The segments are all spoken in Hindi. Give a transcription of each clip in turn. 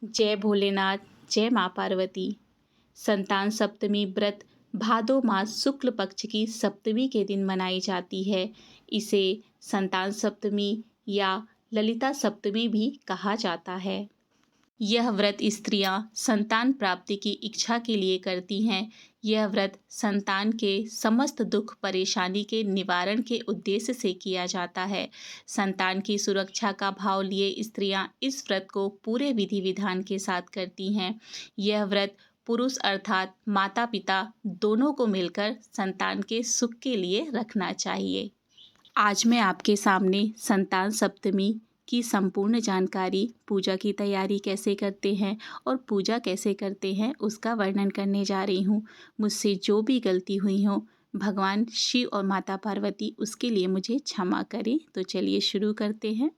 जय भोलेनाथ। जय माँ पार्वती। संतान सप्तमी व्रत भादो मास शुक्ल पक्ष की सप्तमी के दिन मनाई जाती है। इसे संतान सप्तमी या ललिता सप्तमी भी कहा जाता है। यह व्रत स्त्रियां संतान प्राप्ति की इच्छा के लिए करती हैं। यह व्रत संतान के समस्त दुख परेशानी के निवारण के उद्देश्य से किया जाता है। संतान की सुरक्षा का भाव लिए स्त्रियां इस व्रत को पूरे विधि विधान के साथ करती हैं। यह व्रत पुरुष अर्थात माता पिता दोनों को मिलकर संतान के सुख के लिए रखना चाहिए। आज मैं आपके सामने संतान सप्तमी की संपूर्ण जानकारी, पूजा की तैयारी कैसे करते हैं और पूजा कैसे करते हैं उसका वर्णन करने जा रही हूँ। मुझसे जो भी गलती हुई हो भगवान शिव और माता पार्वती उसके लिए मुझे क्षमा करें। तो चलिए शुरू करते हैं।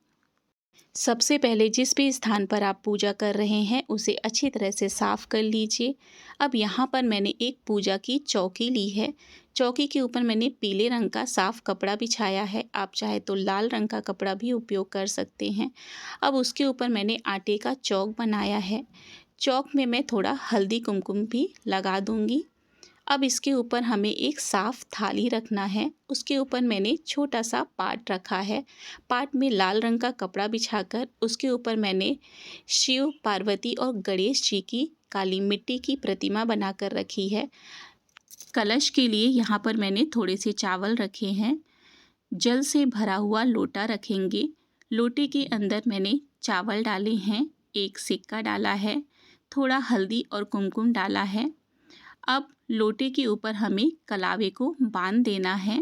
सबसे पहले जिस भी स्थान पर आप पूजा कर रहे हैं उसे अच्छी तरह से साफ़ कर लीजिए। अब यहाँ पर मैंने एक पूजा की चौकी ली है। चौकी के ऊपर मैंने पीले रंग का साफ़ कपड़ा बिछाया है। आप चाहे तो लाल रंग का कपड़ा भी उपयोग कर सकते हैं। अब उसके ऊपर मैंने आटे का चौक बनाया है। चौक में मैं थोड़ा हल्दी कुमकुम भी लगा दूँगी। अब इसके ऊपर हमें एक साफ़ थाली रखना है। उसके ऊपर मैंने छोटा सा पाट रखा है। पाट में लाल रंग का कपड़ा बिछाकर उसके ऊपर मैंने शिव, पार्वती और गणेश जी की काली मिट्टी की प्रतिमा बनाकर रखी है। कलश के लिए यहाँ पर मैंने थोड़े से चावल रखे हैं। जल से भरा हुआ लोटा रखेंगे। लोटे के अंदर मैंने चावल डाले हैं, एक सिक्का डाला है, थोड़ा हल्दी और कुमकुम डाला है। अब लोटे के ऊपर हमें कलावे को बांध देना है।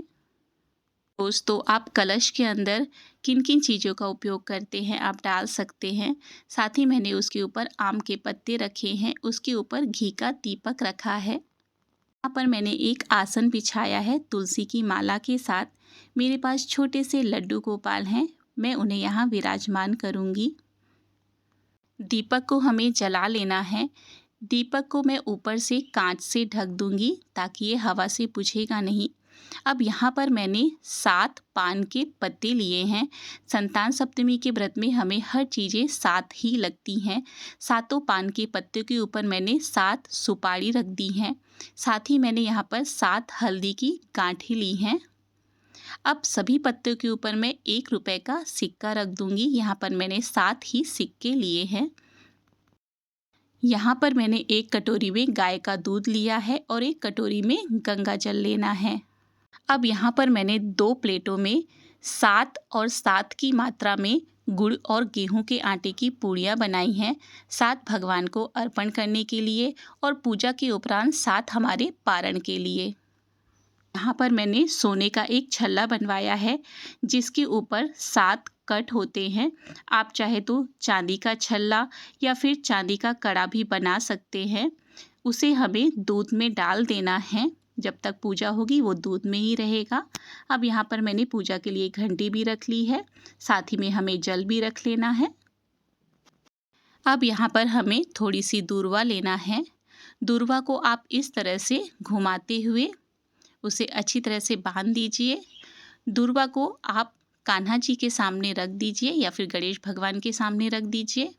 दोस्तों, आप कलश के अंदर किन किन चीज़ों का उपयोग करते हैं आप डाल सकते हैं। साथ ही मैंने उसके ऊपर आम के पत्ते रखे हैं, उसके ऊपर घी का दीपक रखा है। यहाँ पर मैंने एक आसन बिछाया है तुलसी की माला के साथ। मेरे पास छोटे से लड्डू गोपाल हैं, मैं उन्हें यहाँ विराजमान करूँगी। दीपक को हमें जला लेना है। दीपक को मैं ऊपर से कांच से ढक दूंगी ताकि ये हवा से बुझेगा नहीं। अब यहाँ पर मैंने 7 पान के पत्ते लिए हैं। संतान सप्तमी के व्रत में हमें हर चीज़ें 7 ही लगती हैं। 7 पान के पत्ते के ऊपर मैंने 7 सुपारी रख दी हैं। साथ ही मैंने यहाँ पर 7 हल्दी की गांठें ली हैं। अब सभी पत्तों के ऊपर मैं 1 रुपए का सिक्का रख दूंगी। यहाँ पर मैंने 7 ही सिक्के लिए हैं। यहाँ पर मैंने एक कटोरी में गाय का दूध लिया है और एक कटोरी में गंगा जल लेना है। अब यहाँ पर मैंने 2 प्लेटों में 7 और 7 की मात्रा में गुड़ और गेहूं के आटे की पूड़ियाँ बनाई हैं। 7 भगवान को अर्पण करने के लिए और पूजा के उपरांत 7 हमारे पारण के लिए। यहाँ पर मैंने सोने का एक छल्ला बनवाया है जिसके ऊपर 7 कट होते हैं। आप चाहे तो चांदी का छल्ला या फिर चांदी का कड़ा भी बना सकते हैं। उसे हमें दूध में डाल देना है। जब तक पूजा होगी वो दूध में ही रहेगा। अब यहाँ पर मैंने पूजा के लिए घंटी भी रख ली है, साथ ही में हमें जल भी रख लेना है। अब यहाँ पर हमें थोड़ी सी दूर्वा लेना है। दूर्वा को आप इस तरह से घुमाते हुए उसे अच्छी तरह से बांध दीजिए। दूर्वा को आप कान्हा जी के सामने रख दीजिए या फिर गणेश भगवान के सामने रख दीजिए।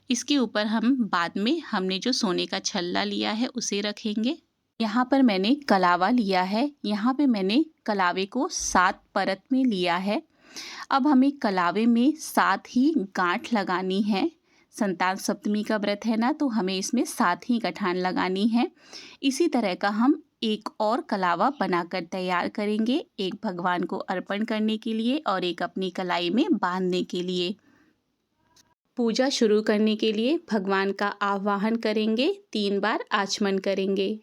इसके ऊपर हम बाद में हमने जो सोने का छल्ला लिया है उसे रखेंगे। यहाँ पर मैंने कलावा लिया है। यहाँ पे मैंने कलावे को 7 परत में लिया है। अब हमें कलावे में 7 ही गांठ लगानी है। संतान सप्तमी का व्रत है ना, तो हमें इसमें 7 ही गठान लगानी है। इसी तरह का हम एक और कलावा बनाकर तैयार करेंगे, एक भगवान को अर्पण करने के लिए और एक अपनी कलाई में बांधने के लिए। पूजा शुरू करने के लिए भगवान का आवाहन करेंगे, 3 बार आचमन करेंगे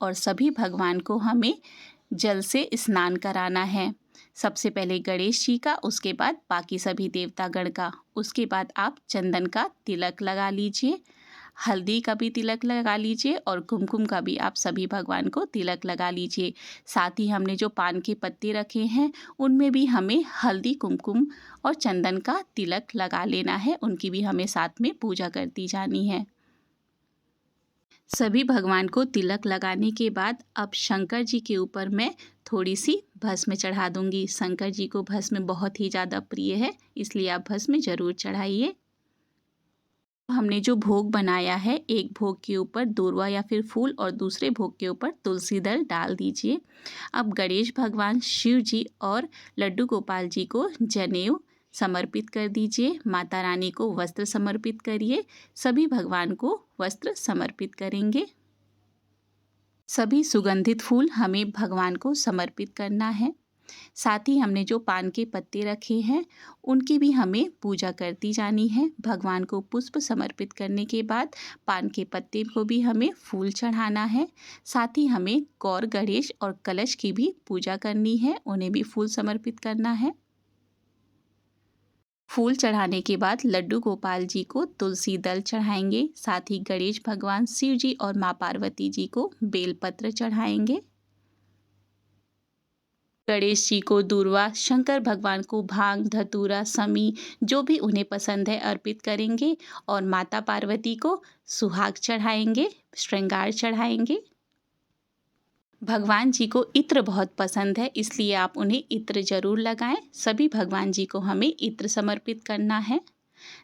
और सभी भगवान को हमें जल से स्नान कराना है। सबसे पहले गणेश जी का, उसके बाद बाकी सभी देवतागण का। उसके बाद आप चंदन का तिलक लगा लीजिए, हल्दी का भी तिलक लगा लीजिए और कुमकुम का भी आप सभी भगवान को तिलक लगा लीजिए। साथ ही हमने जो पान के पत्ते रखे हैं उनमें भी हमें हल्दी, कुमकुम और चंदन का तिलक लगा लेना है। उनकी भी हमें साथ में पूजा करती जानी है। सभी भगवान को तिलक लगाने के बाद अब शंकर जी के ऊपर मैं थोड़ी सी भस्म चढ़ा दूंगी। शंकर जी को भस्म बहुत ही ज़्यादा प्रिय है, इसलिए आप भस्म ज़रूर चढ़ाइए। हमने जो भोग बनाया है, एक भोग के ऊपर दूर्वा या फिर फूल और दूसरे भोग के ऊपर तुलसी दल डाल दीजिए। अब गणेश भगवान, शिव जी और लड्डू गोपाल जी को जनेऊ समर्पित कर दीजिए। माता रानी को वस्त्र समर्पित करिए। सभी भगवान को वस्त्र समर्पित करेंगे। सभी सुगंधित फूल हमें भगवान को समर्पित करना है। साथ ही हमने जो पान के पत्ते रखे हैं उनकी भी हमें पूजा करती जानी है। भगवान को पुष्प समर्पित करने के बाद पान के पत्ते को भी हमें फूल चढ़ाना है। साथ ही हमें गौर, गणेश और कलश की भी पूजा करनी है, उन्हें भी फूल समर्पित करना है। फूल चढ़ाने के बाद लड्डू गोपाल जी को तुलसी दल चढ़ाएंगे। साथ ही गणेश भगवान, शिव जी और माँ पार्वती जी को बेलपत्र चढ़ाएंगे। गणेश जी को दूर्वा, शंकर भगवान को भांग, धतूरा, समी जो भी उन्हें पसंद है अर्पित करेंगे और माता पार्वती को सुहाग चढ़ाएंगे, श्रृंगार चढ़ाएंगे। भगवान जी को इत्र बहुत पसंद है, इसलिए आप उन्हें इत्र जरूर लगाएं। सभी भगवान जी को हमें इत्र समर्पित करना है।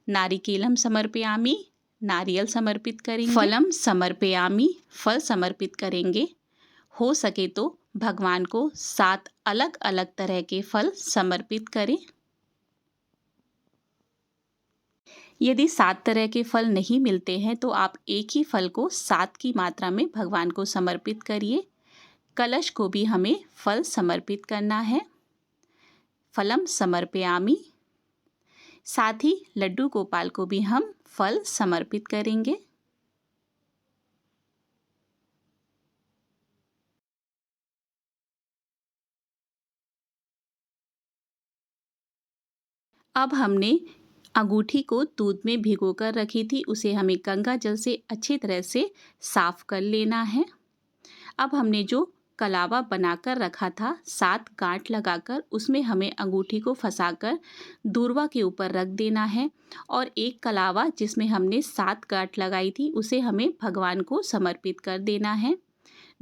नारिकेलम समर्पयामि, नारियल समर्पित करेंगे। फलम समर्पयामि, फल समर्पित करेंगे। हो सके तो भगवान को 7 अलग अलग तरह के फल समर्पित करें। यदि 7 तरह के फल नहीं मिलते हैं तो आप एक ही फल को 7 की मात्रा में भगवान को समर्पित करिए। कलश को भी हमें फल समर्पित करना है। फलम समर्पयामि। साथ ही लड्डू गोपाल को भी हम फल समर्पित करेंगे। अब हमने अंगूठी को दूध में भिगोकर रखी थी, उसे हमें गंगा जल से अच्छी तरह से साफ कर लेना है। अब हमने जो कलावा बनाकर रखा था 7 गांठ लगाकर, उसमें हमें अंगूठी को फंसाकर दूर्वा के ऊपर रख देना है और एक कलावा जिसमें हमने 7 गांठ लगाई थी उसे हमें भगवान को समर्पित कर देना है।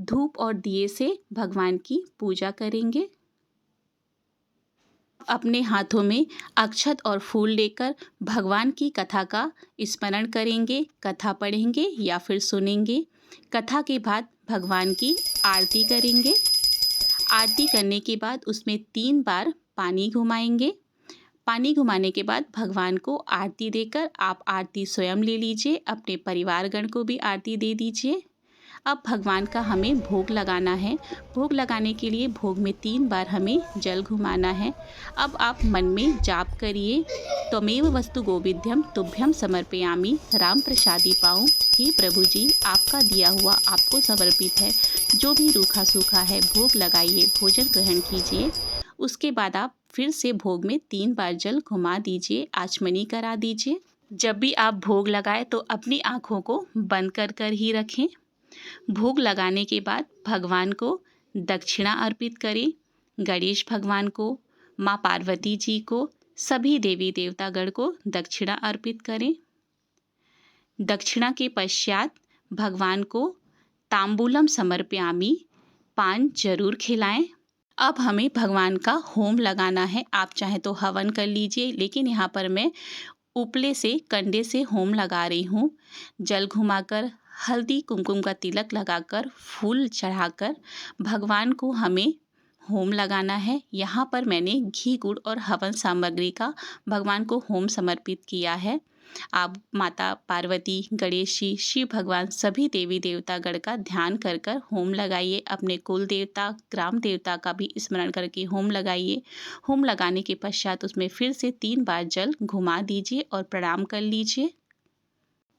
धूप और दिए से भगवान की पूजा करेंगे। अपने हाथों में अक्षत और फूल लेकर भगवान की कथा का स्मरण करेंगे, कथा पढ़ेंगे या फिर सुनेंगे। कथा के बाद भगवान की आरती करेंगे। आरती करने के बाद उसमें 3 बार पानी घुमाएंगे। पानी घुमाने के बाद भगवान को आरती देकर आप आरती स्वयं ले लीजिए, अपने परिवारगण को भी आरती दे दीजिए। अब भगवान का हमें भोग लगाना है। भोग लगाने के लिए भोग में 3 बार हमें जल घुमाना है। अब आप मन में जाप करिए, त्वमेव वस्तु गोविध्यम तुभ्यम समर्पयामि राम प्रसादी पाऊँ। हे प्रभु जी, आपका दिया हुआ आपको समर्पित है। जो भी रूखा सूखा है भोग लगाइए, भोजन ग्रहण कीजिए। उसके बाद आप फिर से भोग में 3 बार जल घुमा दीजिए, आचमनी करा दीजिए। जब भी आप भोग लगाए तो अपनी आँखों को बंद कर ही रखें। भोग लगाने के बाद भगवान को दक्षिणा अर्पित करें। गणेश भगवान को, माँ पार्वती जी को, सभी देवी देवतागण को दक्षिणा अर्पित करें। दक्षिणा के पश्चात भगवान को तांबूलम समर्पयामि, पान जरूर खिलाएं। अब हमें भगवान का होम लगाना है। आप चाहे तो हवन कर लीजिए, लेकिन यहाँ पर मैं उपले से, कंडे से होम लगा रही हूँ। जल घुमाकर, हल्दी कुमकुम का तिलक लगाकर, फूल चढ़ाकर भगवान को हमें होम लगाना है। यहाँ पर मैंने घी, गुड़ और हवन सामग्री का भगवान को होम समर्पित किया है। आप माता पार्वती, गणेश जी, शिव भगवान, सभी देवी देवतागण का ध्यान कर कर होम लगाइए। अपने कुल देवता, ग्राम देवता का भी स्मरण करके होम लगाइए। होम लगाने के पश्चात उसमें फिर से 3 बार जल घुमा दीजिए और प्रणाम कर लीजिए।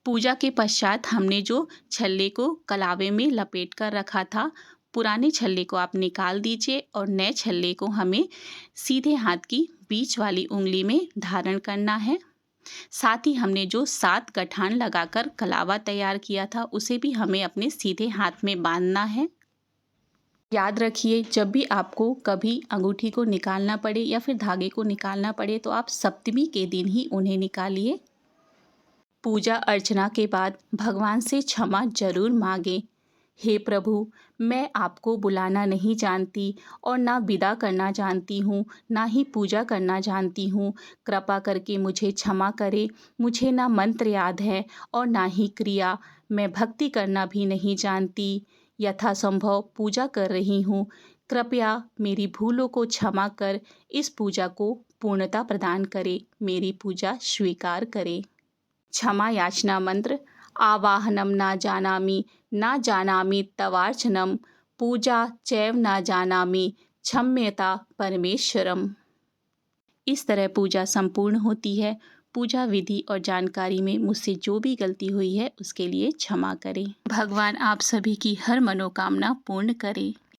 पूजा के पश्चात हमने जो छल्ले को कलावे में लपेट कर रखा था, पुराने छल्ले को आप निकाल दीजिए और नए छल्ले को हमें सीधे हाथ की बीच वाली उंगली में धारण करना है। साथ ही हमने जो 7 गठान लगाकर कलावा तैयार किया था उसे भी हमें अपने सीधे हाथ में बांधना है। याद रखिए, जब भी आपको कभी अंगूठी को निकालना पड़े या फिर धागे को निकालना पड़े तो आप सप्तमी के दिन ही उन्हें निकालिए। पूजा अर्चना के बाद भगवान से क्षमा जरूर मांगें। हे प्रभु, मैं आपको बुलाना नहीं जानती और ना विदा करना जानती हूँ, ना ही पूजा करना जानती हूँ। कृपा करके मुझे क्षमा करें। मुझे ना मंत्र याद है और ना ही क्रिया। मैं भक्ति करना भी नहीं जानती। यथासंभव पूजा कर रही हूँ। कृपया मेरी भूलों को क्षमा कर इस पूजा को पूर्णता प्रदान करें। मेरी पूजा स्वीकार करें। क्षमा याचना मंत्र। आवाहनम ना जानामि तवार्चनम, पूजा चैव ना जानामि, क्षम्यता परमेश्वरम। इस तरह पूजा संपूर्ण होती है। पूजा विधि और जानकारी में मुझसे जो भी गलती हुई है उसके लिए क्षमा करें। भगवान आप सभी की हर मनोकामना पूर्ण करें।